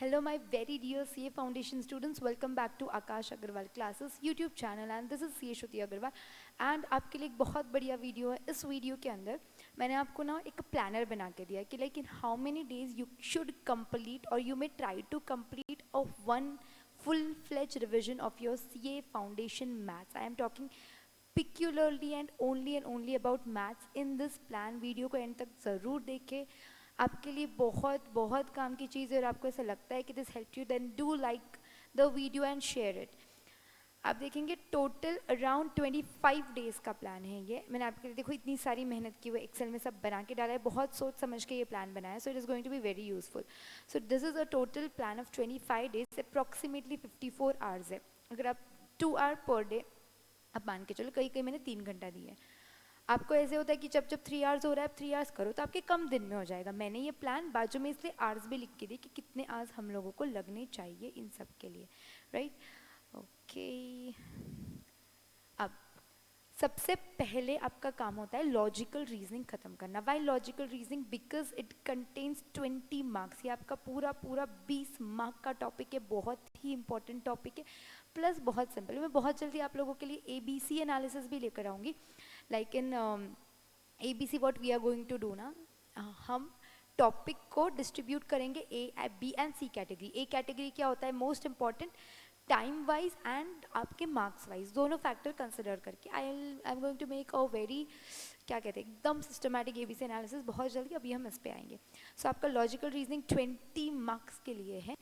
Hello my very dear CA Foundation students, welcome back to Akash Agarwal classes YouTube channel and this is CA Shruti Agarwal and आपके लिए एक बहुत बढ़िया video है। इस video के अंदर मैंने आपको ना एक प्लानर बना के दिया कि like in how many days you should complete और you may try to complete of one full-fledged revision of your CA Foundation Maths. I am talking peculiarly and only about maths in this plan. Video को and तक ज़रूर देखें, आपके लिए बहुत बहुत काम की चीज़ है और आपको ऐसा लगता है कि this help you, then do like the video and share it. आप देखेंगे टोटल अराउंड 25 डेज़ का प्लान है ये। मैंने आपके लिए देखो इतनी सारी मेहनत की हुई, एक्सेल में सब बना के डाला है, बहुत सोच समझ के ये प्लान बनाया है, so it is going to be very useful. So this is a total plan of 25 days, approximately 54 hours है। अगर आप 2 आवर पर डे आप मान के चलो, कई कई मैंने 3 घंटा दिए हैं। आपको ऐसे होता है कि जब जब 3 आवर्स हो रहा है, आप 3 आवर्स करो तो आपके कम दिन में हो जाएगा। मैंने ये प्लान बाजू में इसलिए आवर्स भी लिख के दी कि कितने आवर्स हम लोगों को लगने चाहिए इन सब के लिए, राइट? ओके, अब सबसे पहले आपका काम होता है लॉजिकल रीजनिंग खत्म करना। Why logical reasoning? Because it contains 20 marks. ये आपका पूरा 20 मार्क का टॉपिक है, बहुत ही इंपॉर्टेंट टॉपिक है, प्लस बहुत सिंपल। मैं बहुत जल्दी आप लोगों के लिए ABC एनालिसिस भी लेकर आऊँगी। Like in ABC what we are going to do ना, हम टॉपिक को डिस्ट्रीब्यूट करेंगे A, B and C category. A category क्या होता है? Most important, time wise and आपके मार्क्स वाइज, दोनों फैक्टर कंसिडर करके I am going to make a very, क्या कहते हैं, एकदम सिस्टमैटिक ABC एनालिसिस बहुत जल्दी। अभी हम इस पे आएंगे। सो आपका लॉजिकल रीजनिंग 20 मार्क्स के लिए है।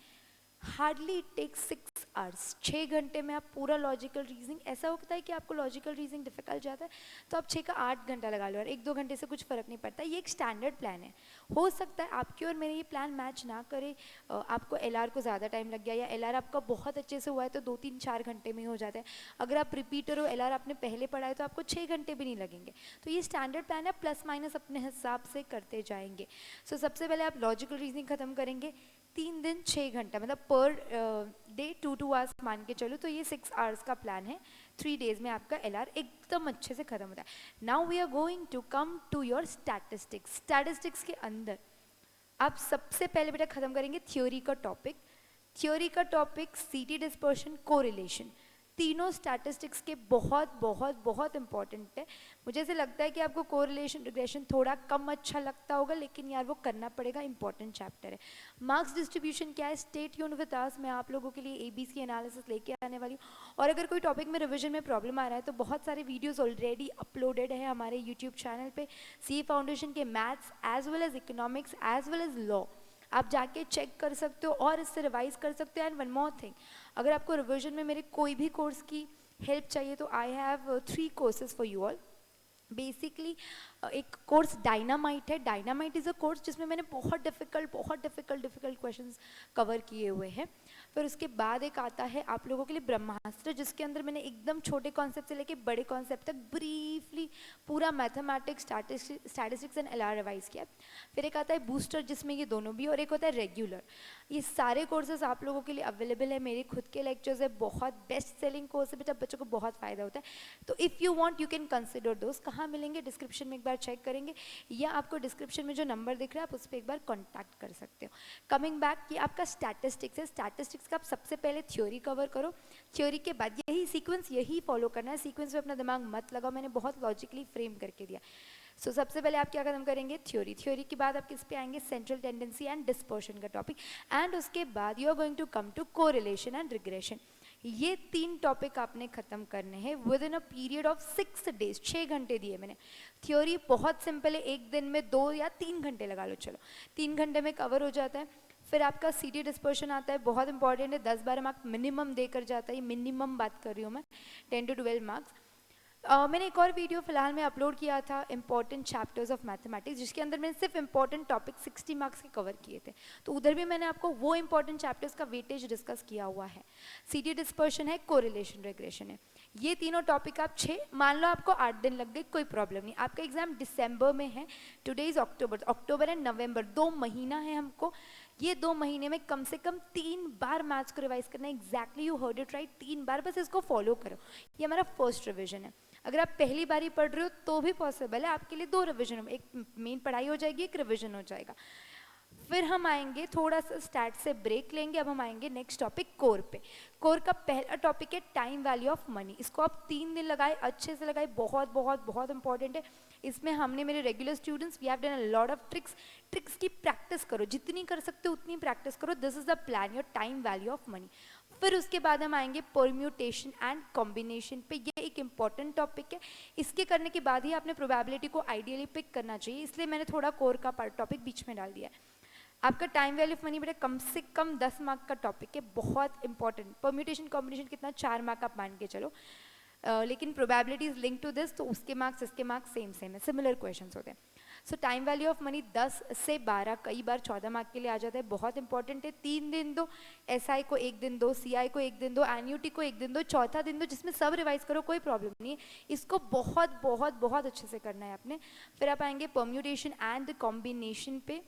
हार्डली इट टेक्स 6 आवर्स, 6 घंटे में आप पूरा लॉजिकल रीजनिंग। ऐसा होता है कि आपको लॉजिकल रीजनिंग डिफिकल्ट जाता है तो आप 6 का 8 घंटा लगा लो और 1-2 घंटे से कुछ फ़र्क नहीं पड़ता। ये एक स्टैंडर्ड प्लान है। हो सकता है आपके और मेरे ये प्लान मैच ना करे, आपको LR को ज़्यादा टाइम लग गया, या LR आपका बहुत अच्छे से हुआ है तो 2-3-4 घंटे में हो जाता है। अगर आप रिपीटर हो, LR आपने पहले पढ़ा है तो आपको 6 घंटे भी नहीं लगेंगे। तो ये स्टैंडर्ड प्लान है, प्लस माइनस अपने हिसाब से करते जाएंगे। सो सबसे पहले आप लॉजिकल रीजनिंग खत्म करेंगे। 3 दिन 6 घंटा, मतलब पर डे 2 आवर्स मान के चलो, तो ये 6 आवर्स का प्लान है। 3 डेज में आपका LR एकदम अच्छे से खत्म होता है। Now we are going to come to your statistics. Statistics के अंदर आप सबसे पहले बेटा खत्म करेंगे थ्योरी का टॉपिक। थ्योरी का टॉपिक सीटी डिस्पर्शन, कोरिलेशन, तीनों स्टैटिस्टिक्स के बहुत बहुत बहुत इंपॉर्टेंट है। मुझे ऐसे लगता है कि आपको कोरिलेशन रिग्रेशन थोड़ा कम अच्छा लगता होगा, लेकिन यार वो करना पड़ेगा, इंपॉर्टेंट चैप्टर है। मार्क्स डिस्ट्रीब्यूशन क्या है? स्टे ट्यून्ड विद अस, मैं आप लोगों के लिए ABC एनालिसिस लेके आने वाली हूँ। और अगर कोई टॉपिक में रिविजन में प्रॉब्लम आ रहा है तो बहुत सारे वीडियोज़ ऑलरेडी अपलोडेड है हमारे यूट्यूब चैनल पर, CA फाउंडेशन के maths as well as economics as well as law. आप जाके चेक कर सकते हो और इससे रिवाइज कर सकते हो। एंड वन मोर थिंग, अगर आपको रिविजन में मेरे कोई भी कोर्स की हेल्प चाहिए तो I have 3 courses for you all. Basically एक कोर्स डायनामाइट है। डायनामाइट इज़ अ कोर्स जिसमें मैंने बहुत डिफ़िकल्ट क्वेश्चंस कवर किए हुए हैं। फिर उसके बाद एक आता है आप लोगों के लिए ब्रह्मास्त्र, जिसके अंदर मैंने एकदम छोटे कॉन्सेप्ट से लेके बड़े कॉन्सेप्ट तक ब्रीफली पूरा mathematics, statistics and LR revise किया। फिर एक आता है बूस्टर, जिसमें ये दोनों भी, और एक होता है रेगुलर। ये सारे कोर्सेज आप लोगों के लिए अवेलेबल है। मेरे खुद के लेक्चर्स है, बहुत बेस्ट सेलिंग कोर्स है बेटा, बच्चों को बहुत फ़ायदा होता है। तो if you want you can consider दोस्त। कहाँ मिलेंगे? डिस्क्रिप्शन में एक बार चेक करेंगे, या आपको डिस्क्रिप्शन में जो नंबर दिख रहा है आप उस पर एक बार कॉन्टैक्ट कर सकते हो। कमिंग बैक कि आपका स्टैटिस्टिक्स है। स्टैटिस्टिक्स का आप सबसे पहले थ्योरी कवर करो। थ्योरी के बाद यही सीक्वेंस यही फॉलो करना है। सीक्वेंस में अपना दिमाग मत लगाओ, मैंने बहुत लॉजिकली फ्रेम करके दिया। सो सबसे पहले आप क्या खत्म करेंगे? थ्योरी। थ्योरी के बाद आप किस पे आएंगे? सेंट्रल टेंडेंसी एंड डिस्पर्शन का टॉपिक। एंड उसके बाद you are going to come to correlation and regression. ये 3 टॉपिक आपने खत्म करने हैं within a period of 6 days. 6 घंटे दिए मैंने। थ्योरी बहुत सिंपल है, एक दिन में 2 या 3 घंटे लगा लो, चलो 3 घंटे में कवर हो जाता है। फिर आपका CD डिस्पर्शन आता है, बहुत इंपॉर्टेंट है, 10-12 मार्क्स मिनिमम देकर जाता है। मिनिमम बात कर रही हूँ मैं, 10 to 12 मार्क्स। मैंने एक और वीडियो फिलहाल में अपलोड किया था, इंपॉर्टेंट चैप्टर्स ऑफ मैथमेटिक्स, जिसके अंदर मैंने सिर्फ इंपॉर्टेंट टॉपिक 60 मार्क्स के कवर किए थे। तो उधर भी मैंने आपको वो इंपॉर्टेंट चैप्टर्स का वेटेज डिस्कस किया हुआ है। CD डिस्पर्शन है, कोरिलेशन रिग्रेशन है। ये तीनों टॉपिक आप 6, मान लो आपको 8 दिन लग गए, कोई प्रॉब्लम नहीं। आपका एग्जाम दिसंबर में है, today is October, October and November 2 महीना है हमको। ये 2 महीने में कम से कम 3 बार मैथ्स को रिवाइज करना है। Exactly you heard it right, 3 बार, बस इसको फॉलो करो। ये हमारा फर्स्ट रिविजन है। अगर आप पहली बारी पढ़ रहे हो तो भी पॉसिबल है, आपके लिए 2 रिविजन, एक मेन पढ़ाई हो जाएगी, एक रिविजन हो जाएगा। फिर हम आएंगे थोड़ा सा स्टैट से ब्रेक लेंगे, अब हम आएंगे नेक्स्ट टॉपिक कोर पे। कोर का पहला टॉपिक है टाइम वैल्यू ऑफ मनी। इसको आप 3 दिन लगाए, अच्छे से लगाए, बहुत बहुत बहुत इंपॉर्टेंट है। इसमें हमने मेरे regular students we have done a lot of tricks की प्रैक्टिस करो, जितनी कर सकते हो उतनी प्रैक्टिस करो। This is the plan, your time value of money. फिर उसके बाद हम आएंगे परम्यूटेशन एंड कॉम्बिनेशन पे। ये एक इंपॉर्टेंट टॉपिक है, इसके करने के बाद ही आपने प्रोबेबिलिटी को आइडियली पिक करना चाहिए, इसलिए मैंने थोड़ा कोर का पार्ट टॉपिक बीच में डाल दिया है। आपका टाइम वैल्यू ऑफ मनी बेटा कम से कम 10 मार्क का टॉपिक है, बहुत इंपॉर्टेंट। परम्यूटेशन कॉम्बिनेशन कितना, 4 मार्क आप मान के चलो, लेकिन probability is link to this, तो उसके मार्क्स इसके मार्क्स सेम है, सिमिलर क्वेश्चंस होते हैं। So time value of money 10 से 12, कई बार 14 मार्क के लिए आ जाता है, बहुत इंपॉर्टेंट है। 3 दिन दो, एसआई को 1 दिन दो, सीआई को 1 दिन दो, एनयूटी को 1 दिन दो, चौथा दिन दो जिसमें सब रिवाइज करो, कोई प्रॉब्लम नहीं है। इसको बहुत बहुत बहुत अच्छे से करना है आपने। फिर आप आएंगे परम्यूटेशन एंड कॉम्बिनेशन पे।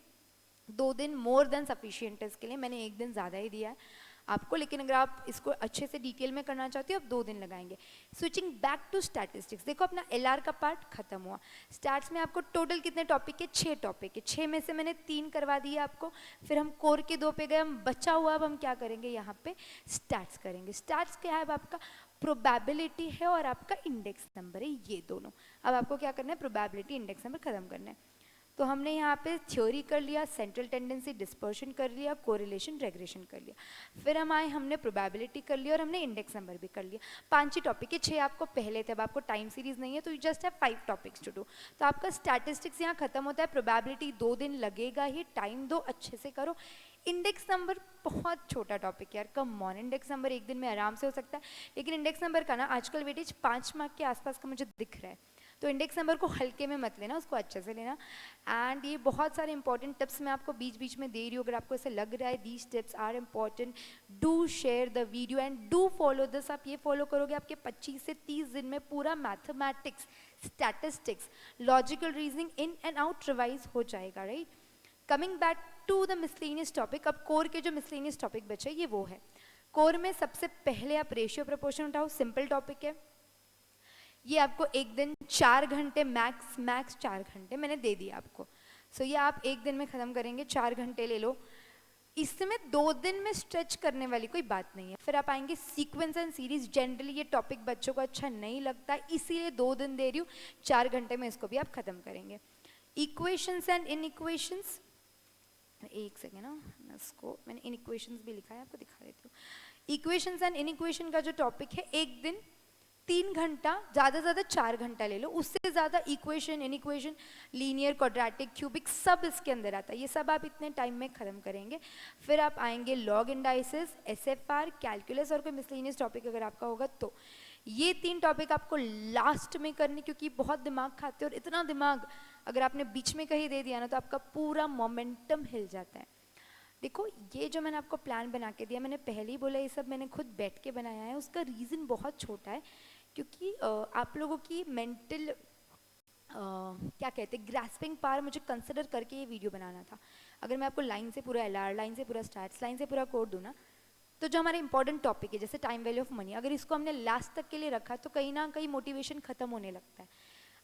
2 दिन मोर देन सफिशिएंट है इसके लिए, मैंने 1 दिन ज़्यादा ही दिया है आपको, लेकिन अगर आप इसको अच्छे से डिटेल में करना चाहते हो आप 2 दिन लगाएंगे। स्विचिंग बैक टू स्टैटिस्टिक्स, देखो अपना एलआर का पार्ट खत्म हुआ। स्टैट्स में आपको टोटल कितने टॉपिक है, 6 टॉपिक है, 6 में से मैंने 3 करवा दिए आपको। फिर हम कोर के 2 पे गए, हम बचा हुआ अब हम क्या करेंगे, यहाँ पे स्टैट्स करेंगे। स्टैट्स क्या है, अब आपका प्रोबेबिलिटी है और आपका इंडेक्स नंबर है, ये दोनों। अब आपको क्या करना है, प्रोबेबिलिटी इंडेक्स नंबर खत्म करना है। तो हमने यहाँ पे थ्योरी कर लिया, सेंट्रल टेंडेंसी डिस्पर्शन कर लिया, कोरिलेशन रेग्रेशन कर लिया। फिर हम आए, हमने प्रोबेबिलिटी कर लिया और हमने इंडेक्स नंबर भी कर लिया। 5 ही टॉपिक है, 6 आपको पहले थे, अब आपको टाइम सीरीज नहीं है तो you just have 5 topics to do. तो आपका स्टैटिस्टिक्स यहाँ खत्म होता है। प्रोबेबिलिटी 2 दिन लगेगा ही, टाइम दो, अच्छे से करो। इंडेक्स नंबर बहुत छोटा टॉपिक यार, कम ऑन। इंडेक्स नंबर 1 दिन में आराम से हो सकता है, लेकिन इंडेक्स नंबर का ना आजकल वेटेज 5 मार्क के आसपास का मुझे दिख रहा है, तो इंडेक्स नंबर को हल्के में मत लेना, उसको अच्छे से लेना। एंड ये बहुत सारे इंपॉर्टेंट टिप्स मैं आपको बीच बीच में दे रही हूँ, अगर आपको ऐसे लग रहा है these tips are important, do share the video and do follow this. आप ये फॉलो करोगे आपके 25 से 30 दिन में पूरा mathematics, statistics, logical reasoning in and out revise हो जाएगा, right. Coming back to the miscellaneous topic, अब कोर के जो मिसलेनियस टॉपिक बचे ये वो है। कोर में सबसे पहले आप रेशियो प्रोपोर्शन उठाओ, सिंपल टॉपिक है ये। आपको 1 दिन 4 घंटे, मैक्स 4 घंटे मैंने दे दिया आपको। सो ये आप 1 दिन में ख़त्म करेंगे, 4 घंटे ले लो। इसमें 2 दिन में स्ट्रेच करने वाली कोई बात नहीं है। फिर आप आएंगे सीक्वेंस एंड सीरीज, जनरली ये टॉपिक बच्चों को अच्छा नहीं लगता, इसीलिए 2 दिन दे रही हूँ, 4 घंटे में इसको भी आप ख़त्म करेंगे। इक्वेशंस एंड इनइक्वेशंस, एक सेकेंड ना, इसको मैंने इनइक्वेशंस भी लिखा है, आपको दिखा देती हूँ। इक्वेशंस एंड इनइक्वेशन का जो टॉपिक है, 1 दिन 3 घंटा, ज़्यादा से ज़्यादा 4 घंटा ले लो, उससे ज़्यादा equation, inequation, linear, quadratic, cubic सब इसके अंदर आता है, ये सब आप इतने टाइम में ख़त्म करेंगे। फिर आप आएंगे लॉग इंडाइसिस, एसएफआर, कैलकुलस और कोई मिसलेनियस टॉपिक अगर आपका होगा तो। ये 3 टॉपिक आपको लास्ट में करने, क्योंकि बहुत दिमाग खाते हैं और इतना दिमाग अगर आपने बीच में कहीं दे दिया ना तो आपका पूरा मोमेंटम हिल जाता है। देखो ये जो मैंने आपको प्लान बना के दिया, मैंने पहले ही बोला ये सब मैंने खुद बैठ के बनाया है, उसका रीज़न बहुत छोटा है, क्योंकि आप लोगों की मेंटल क्या कहते हैं ग्रास्पिंग पावर मुझे कंसिडर करके ये वीडियो बनाना था। अगर मैं आपको लाइन से पूरा एलआर, लाइन से पूरा स्टैट्स, लाइन से पूरा कोड दूँ ना, तो जो हमारे इंपॉर्टेंट टॉपिक है जैसे टाइम वैल्यू ऑफ मनी, अगर इसको हमने लास्ट तक के लिए रखा तो कहीं ना कहीं मोटिवेशन खत्म होने लगता है।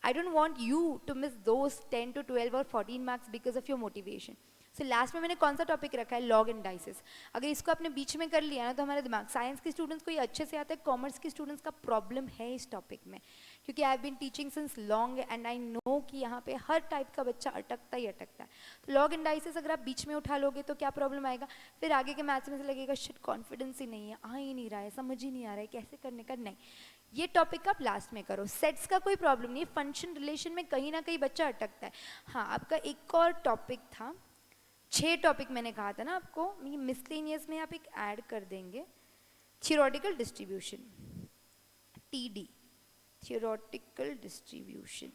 I don't want you to miss those 10 to 12 और 14 marks because of your motivation. So last में मैंने कौन सा टॉपिक रखा है, लॉग एंड डाइसेस। अगर इसको आपने बीच में कर लिया ना तो हमारा दिमाग, साइंस के स्टूडेंट्स को ये अच्छे से आता है, कॉमर्स के स्टूडेंट्स का प्रॉब्लम है इस टॉपिक में, क्योंकि I have been teaching since long and I know कि यहाँ पे हर टाइप का बच्चा अटकता ही अटकता है। तो लॉग एंड डाइसेस अगर आप बीच में उठा लोगे तो क्या प्रॉब्लम आएगा, फिर आगे के मैथ्स में से लगेगा शिट कॉन्फिडेंस ही नहीं है, आ ही नहीं रहा है, समझ ही नहीं आ रहा है कैसे करने का। नहीं, ये टॉपिक आप लास्ट में करो। सेट्स का कोई प्रॉब्लम नहीं है, फंक्शन रिलेशन में कहीं ना कहीं बच्चा अटकता है। हाँ, आपका एक और टॉपिक था, 6 टॉपिक मैंने कहा था ना आपको, मिसलेनियस में आप एक ऐड कर देंगे, theoretical distribution, TD, theoretical distribution,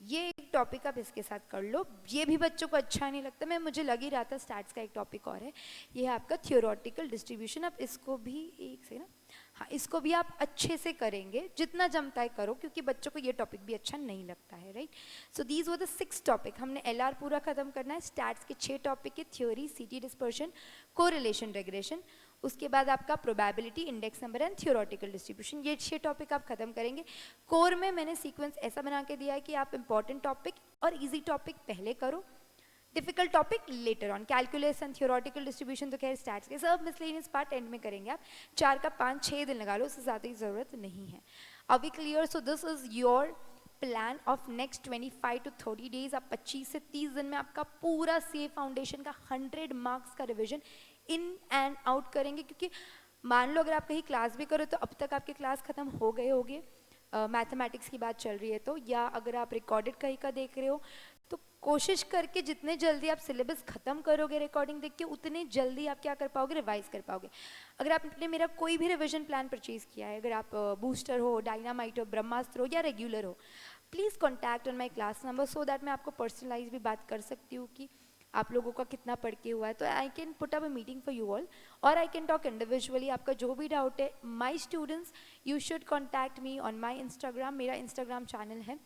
ये एक टॉपिक आप इसके साथ कर लो। ये भी बच्चों को अच्छा नहीं लगता, मैं मुझे लग ही रहा था स्टैट्स का एक टॉपिक और है, ये है आपका थियोरेटिकल डिस्ट्रीब्यूशन। आप इसको भी एक से ना, हाँ इसको भी आप अच्छे से करेंगे, जितना जमता है करो, क्योंकि बच्चों को ये टॉपिक भी अच्छा नहीं लगता है, right. So these were the 6 topic, हमने एलआर पूरा खत्म करना है। स्टैट्स के 6 टॉपिक है, थ्योरी, सीटी डिस्पर्शन, कोरिलेशन रेग्रेशन, उसके बाद आपका probability, index number and theoretical distribution, ये 6 टॉपिक आप खत्म करेंगे। कोर में मैंने सीक्वेंस ऐसा बना के दिया है कि आप इंपॉर्टेंट टॉपिक और इजी टॉपिक पहले करो, difficult topic later on, calculus and theoretical distribution तो खैर स्टैट्स के सब मिसलेनियस पार्ट एंड में करेंगे आप, 4 का 5-6 दिन लगा लो, उससे ज़्यादा ही ज़रूरत नहीं है। Are we clear? So this is your plan of next 25 to 30 days. आप 25 से 30 दिन में आपका पूरा सी फाउंडेशन का 100 मार्क्स का रिविजन इन एंड आउट करेंगे, क्योंकि मान लो अगर आप कहीं क्लास भी करो तो अब तक आपके क्लास ख़त्म हो गए होंगे, मैथमेटिक्स की बात चल रही है तो, या अगर आप रिकॉर्डेड कहीं का देख रहे हो तो कोशिश करके जितने जल्दी आप सिलेबस ख़त्म करोगे रिकॉर्डिंग देख के, उतने जल्दी आप क्या कर पाओगे, रिवाइज कर पाओगे। अगर आपने मेरा कोई भी रिवीजन प्लान परचेज़ किया है, अगर आप बूस्टर हो, डायनामाइट हो, ब्रह्मास्त्र हो या रेगुलर हो, please contact on my class number so that मैं आपको पर्सनलाइज भी बात कर सकती हूँ कि आप लोगों का कितना पढ़ के हुआ है, तो I can put up a meeting for you all, और आई कैन टॉक इंडिविजुअली। आपका जो भी डाउट है, my students you should contact me on my Instagram, मेरा इंस्टाग्राम चैनल है,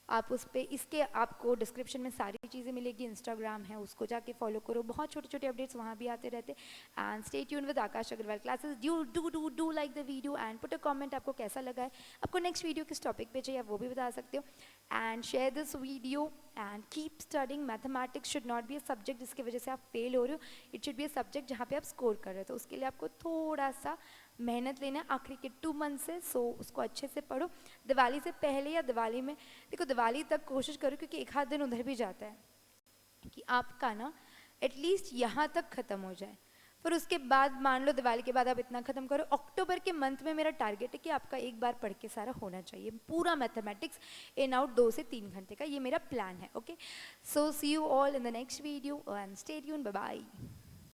आप उस पर, इसके आपको डिस्क्रिप्शन में सारी चीज़ें मिलेगी, इंस्टाग्राम है उसको जाके फॉलो करो, बहुत छोटे छोटे अपडेट्स वहाँ भी आते रहते। And stay tune with Akash Agarwal classes. Do like the video and put a comment, आपको कैसा लगा है, आपको नेक्स्ट वीडियो किस टॉपिक पे चाहिए आप वो भी बता सकते हो। And share this video and keep studying. Mathematics should not be a subject जिसकी वजह से आप फेल हो रहे हो, it should be a subject जहाँ पे आप स्कोर कर रहे हो, तो उसके लिए आपको थोड़ा सा मेहनत लेना है आखिरी के 2 मंथ से। सो उसको अच्छे से पढ़ो, दिवाली से पहले या दिवाली में, देखो दिवाली तक कोशिश करो क्योंकि एक आध दिन उधर भी जाता है, कि आपका ना एटलीस्ट यहाँ तक ख़त्म हो जाए, फिर उसके बाद मान लो दिवाली के बाद आप इतना ख़त्म करो, अक्टूबर के मंथ में मेरा टारगेट है कि आपका एक बार पढ़ के सारा होना चाहिए पूरा मैथमेटिक्स इन आउट 2 से 3 घंटे का, ये मेरा प्लान है। Okay, so see you all in the next video and stay tuned, bye bye.